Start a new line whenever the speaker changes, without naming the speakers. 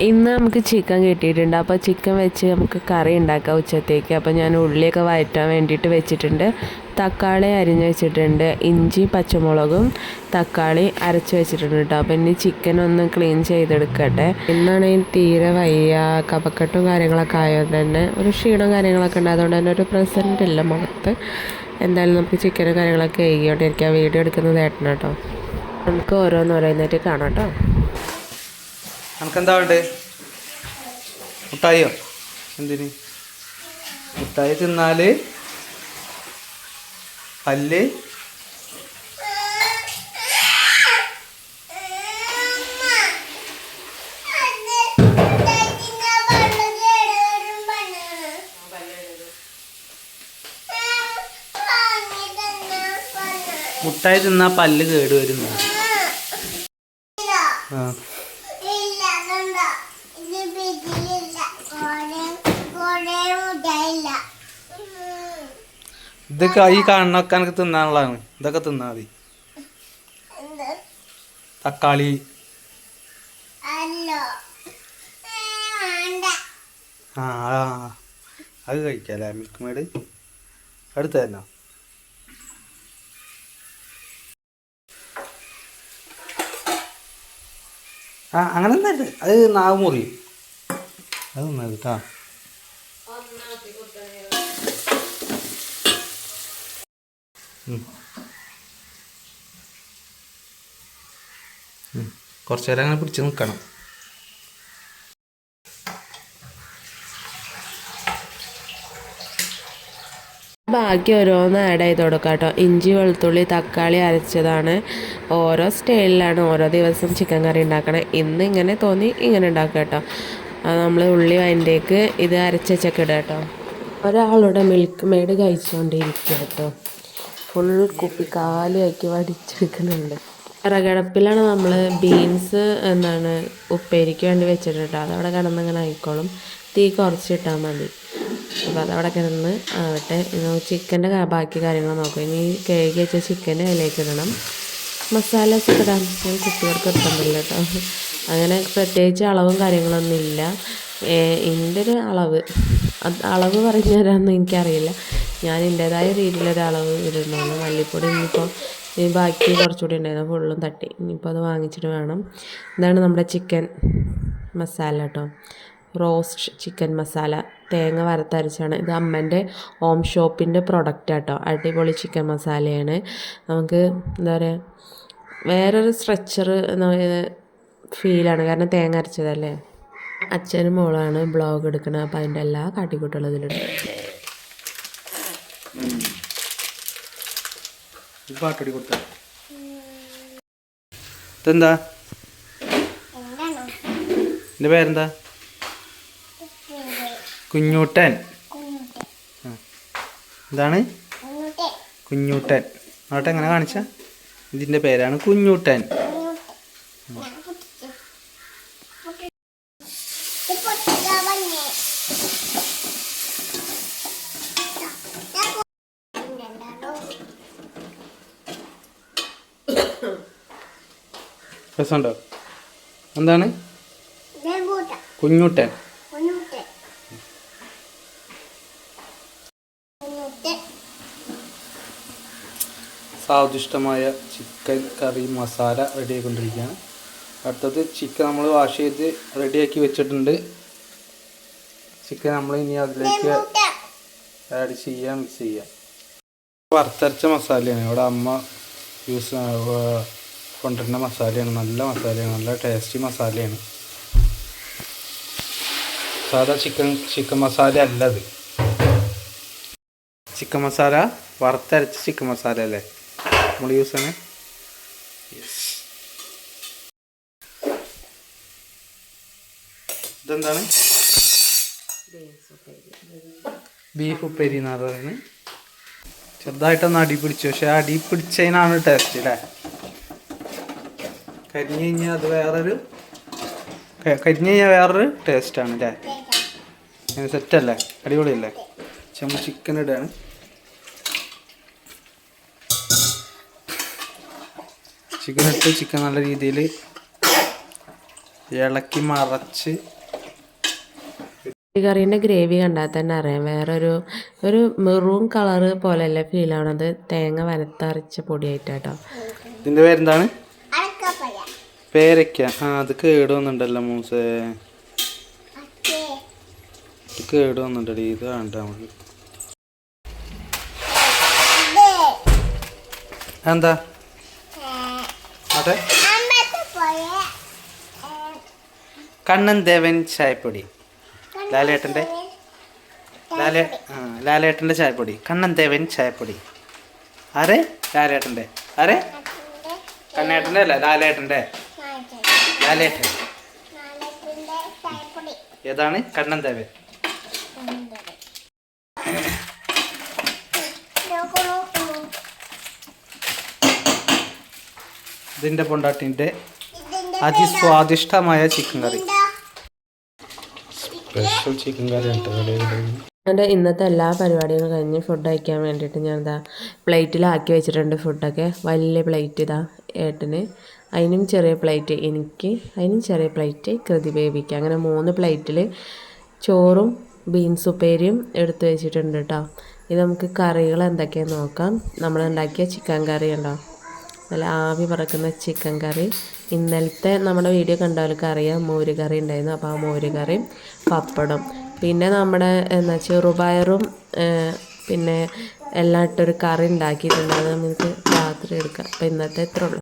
ഇന്ന് നമുക്ക് ചിക്കൻ കിട്ടിയിട്ടുണ്ട്. അപ്പോൾ ചിക്കൻ വെച്ച് നമുക്ക് കറി ഉണ്ടാക്കാം ഉച്ചത്തേക്ക്. അപ്പോൾ ഞാൻ ഉള്ളിയൊക്കെ വഴറ്റാൻ വേണ്ടിയിട്ട് വെച്ചിട്ടുണ്ട്. തക്കാളി അരിഞ്ഞ് വെച്ചിട്ടുണ്ട്. ഇഞ്ചി പച്ചമുളകും തക്കാളി അരച്ച് വെച്ചിട്ടുണ്ട് കേട്ടോ. അപ്പോൾ ഇനി ചിക്കൻ ഒന്ന് ക്ലീൻ ചെയ്തെടുക്കട്ടെ. ഇന്നാണെങ്കിൽ തീരെ വയ്യ, കഫക്കെട്ടും കാര്യങ്ങളൊക്കെ ആയതുകൊണ്ട് തന്നെ ഒരു ക്ഷീണവും കാര്യങ്ങളൊക്കെ ഉണ്ട്. അതുകൊണ്ട് തന്നെ ഒരു പ്രസൻറ്റ് ഇല്ല മുഖത്ത്. എന്തായാലും നമുക്ക് ചിക്കനും കാര്യങ്ങളൊക്കെ കഴിക്കൊണ്ടിരിക്കുക. വീഡിയോ എടുക്കുന്നത് ഏട്ടന കേട്ടോ. നമുക്ക് ഓരോന്നോരോന്നായിട്ട് കാണാം കേട്ടോ.
നമുക്കെന്താ വേണ്ടേ? മുട്ടായിയോ? എന്തിന് മുട്ടായി തിന്നാല് പല്ല് മുട്ടായി തിന്നാ പല്ല് കേടുവരുന്നു. ആ ഇതൊക്കെ ഈ കാണുന്നൊക്കെ എനിക്ക് തിന്നാനുള്ളതാണ്. ഇതൊക്കെ തിന്നാ മതി. തക്കാളി ആ അത് കഴിക്കാല്ലേ? മിൽക്ക് മേഡ് അടുത്ത് തന്നെ. ആ അങ്ങനെ തന്നെ. അത് നാവ് മുറിയും. അത് തിന്നത് കേട്ടോ. കുറച്ചു നേരം അങ്ങനെ പിടിച്ച് നിൽക്കണം.
ബാക്കി ഓരോന്ന് ആഡ് ചെയ്ത് കൊടുക്കാം കേട്ടോ. ഇഞ്ചി വെളുത്തുള്ളി തക്കാളി അരച്ചതാണ്. ഓരോ സ്റ്റൈലിലാണ് ഓരോ ദിവസം ചിക്കൻ കറി ഉണ്ടാക്കണത്. ഇന്ന് ഇങ്ങനെ തോന്നി ഇങ്ങനെ ഉണ്ടാക്കുക കേട്ടോ. നമ്മൾ ഉള്ളി അതിൻ്റേക്ക് ഇത് അരച്ചൊക്കെ ഇടുക കേട്ടോ. ഒരാളുടെ മിൽക്ക് മെയ്ഡ് കഴിച്ചുകൊണ്ടിരിക്കുക കേട്ടോ. ഫുൾ കുപ്പി കാലിയാക്കി വടിച്ചെടുക്കുന്നുണ്ട്. വിറകടുപ്പിലാണ് നമ്മൾ ബീൻസ് ഉപ്പേരിക്ക് വേണ്ടി വെച്ചിട്ട് കേട്ടോ. അതവിടെ കിടന്നങ്ങനെ ആയിക്കോളും. തീ കുറച്ചിട്ടാൽ മതി. അപ്പോൾ അതവിടെ കിടന്ന് ആവട്ടെ. ചിക്കൻ്റെ ബാക്കി കാര്യങ്ങൾ നോക്കാം. ഇനി കഴുകി വെച്ച ചിക്കൻ്റെ അതിലേക്ക് ഇടണം. മസാലയൊക്കെ ഇടാൻ ഞാൻ കുട്ടികൾക്ക് ഇട്ടുണ്ടല്ലോ കേട്ടോ. അങ്ങനെ പ്രത്യേകിച്ച് അളവും കാര്യങ്ങളൊന്നും ഇല്ല. എൻ്റെ ഒരു അളവ് പറഞ്ഞു തരാമെന്ന് എനിക്കറിയില്ല. ഞാൻ എൻ്റേതായ രീതിയിലൊരു അളവ് ഇടുന്നുള്ളൂ. മല്ലിപ്പൊടി ഇനിയിപ്പോൾ ബാക്കി കുറച്ചുകൂടി ഉണ്ടായിരുന്നു. ഫുള്ളും തട്ടി. ഇനിയിപ്പോൾ അത് വാങ്ങിച്ചിട്ട് വേണം. ഇതാണ് നമ്മുടെ ചിക്കൻ മസാല കേട്ടോ. റോസ്റ്റ് ചിക്കൻ മസാല തേങ്ങ വറുത്തരച്ചാണ്. ഇത് അമ്മേൻ്റെ ഹോം ഷോപ്പിൻ്റെ പ്രൊഡക്റ്റ് കേട്ടോ. അടിപൊളി ചിക്കൻ മസാലയാണ്. നമുക്ക് എന്താ പറയുക, വേറൊരു സ്ട്രക്ചർ എന്ന് പറയുന്നത് ഫീലാണ്. കാരണം തേങ്ങ അരച്ചതല്ലേ. അച്ഛനും മോളാണ് ബ്ലോഗ് എടുക്കുന്നത്. അപ്പോൾ അതിൻ്റെ എല്ലാ കാട്ടിക്കൂട്ടുകളും ഇതിലുണ്ട്.
ഇതെന്താ? എൻ്റെ പേരെന്താ? കുഞ്ഞൂട്ടൻ. എന്താണ്? കുഞ്ഞൂട്ടൻ. അവിടെ എങ്ങനെ കാണിച്ച? ഇതിൻ്റെ പേരാണ് കുഞ്ഞൂട്ടൻ. രസമുണ്ടോ? എന്താണ്? കുഞ്ഞൂട്ടൻ. സ്വാദിഷ്ടമായ ചിക്കൻ കറി മസാല റെഡി ആയിക്കൊണ്ടിരിക്കുകയാണ്. അടുത്തത് ചിക്കൻ നമ്മൾ വാഷ് ചെയ്ത് റെഡിയാക്കി വെച്ചിട്ടുണ്ട്. ചിക്കൻ നമ്മൾ ഇനി അതിലേക്ക് ആഡ് ചെയ്യാം, മിക്സ് ചെയ്യാം. വറുത്തരച്ച മസാലയാണ്. ഇവിടെ അമ്മ കൊണ്ടുവരുന്ന മസാലയാണ്. നല്ല മസാലയാണ്, നല്ല ടേസ്റ്റി മസാലയാണ്. സാധാ ചിക്കൻ മസാല അല്ലത്. ചിക്കൻ മസാല വറുത്തരച്ച ചിക്കൻ മസാല അല്ലേ നമ്മൾ യൂസ് ചെയ്യണേ. ഇതെന്താണ്? ബീഫ് ഉപ്പേരി എന്നാണ് പറയുന്നത്. ചെറുതായിട്ടൊന്ന് അടി പിടിച്ചു. പക്ഷെ അടി പിടിച്ചതിനാണ് ടേസ്റ്റ് അല്ലേ. കരിഞ്ഞു കഴിഞ്ഞാൽ അത് വേറൊരു ടേസ്റ്റാണ് അല്ലേ. അങ്ങനെ സെറ്റല്ലേ, അടിപൊളിയല്ലേ. നമ്മൾ ചിക്കൻ ഇടുകയാണ്. ചിക്കൻ ഇട്ട് ചിക്കൻ നല്ല രീതിയിൽ ഇളക്കി മറച്ച്
ഈ കറീൻ്റെ ഗ്രേവി കണ്ടാൽ തന്നെ അറിയാം ഒരു മെറൂൺ കളറ് പോലെയല്ല ഫീൽ ആവണത്. തേങ്ങ വരത്തരച്ച പൊടിയായിട്ടാട്ടോ.
ഇതിൻ്റെ പേരെന്താണ്? പേരയ്ക്ക. അത് കേട് വന്നിട്ടുണ്ടല്ലോ മൂസേ, ഇത് കേട് വന്നിട്ടടി. ഇത് വേണ്ട നമുക്ക്. എന്താ അതെ കണ്ണൻ ദേവൻ ചായപ്പൊടി, ലാലേട്ടൻ്റെ ചായപ്പൊടി. കണ്ണൻ ദേവൻ ചായപ്പൊടി. ആരെ? ലാലേട്ടൻ്റെ. ആരെ? കണ്ണേട്ടൻ്റെ അല്ല, ലാലേട്ടൻ. ഏതാണ്? കണ്ണൻ ദേവൻ. ഇതിൻ്റെ പൊണ്ടാട്ടിൻ്റെ അതിസ്വാദിഷ്ടമായ ചിക്കൻ കറി. സ്പെഷ്യൽ ചിക്കൻ കറി ഉണ്ട്.
എൻ്റെ ഇന്നത്തെ എല്ലാ പരിപാടികളും കഴിഞ്ഞ് ഫുഡ് കഴിക്കാൻ വേണ്ടിയിട്ട് ഞാൻ ഇതാ പ്ലേറ്റിലാക്കി വെച്ചിട്ടുണ്ട് ഫുഡൊക്കെ. വലിയ പ്ലേറ്റ് ഇതാ ഏട്ടന്, അതിനും ചെറിയ പ്ലേറ്റ് എനിക്ക്, അതിനും ചെറിയ പ്ലേറ്റ് കൃതി ബേബിക്ക്. അങ്ങനെ 3 പ്ലേറ്റിൽ ചോറും ബീൻസ് ഉപ്പേരിയും എടുത്ത് വെച്ചിട്ടുണ്ട് കേട്ടോ. ഇത് നമുക്ക് കറികൾ എന്തൊക്കെയാണെന്ന് നോക്കാം. നമ്മളുണ്ടാക്കിയ ചിക്കൻ കറി ഉണ്ടോ, നല്ല ആവി പറക്കുന്ന ചിക്കൻ കറി. ഇന്നലത്തെ നമ്മുടെ വീഡിയോ കണ്ടവർക്ക് അറിയാം, മോര് കറി ഉണ്ടായിരുന്നു. അപ്പോൾ ആ മോര് കറിയും പപ്പടം, പിന്നെ നമ്മുടെ ചെറുപയറും പിന്നെ എല്ലാം ഇട്ടൊരു കറി ഉണ്ടാക്കിയിട്ടുണ്ട്. അത് നമുക്ക് രാത്രി എടുക്കാം. അപ്പോൾ ഇന്നത്തെ ഇത്രേ ഉള്ളൂ.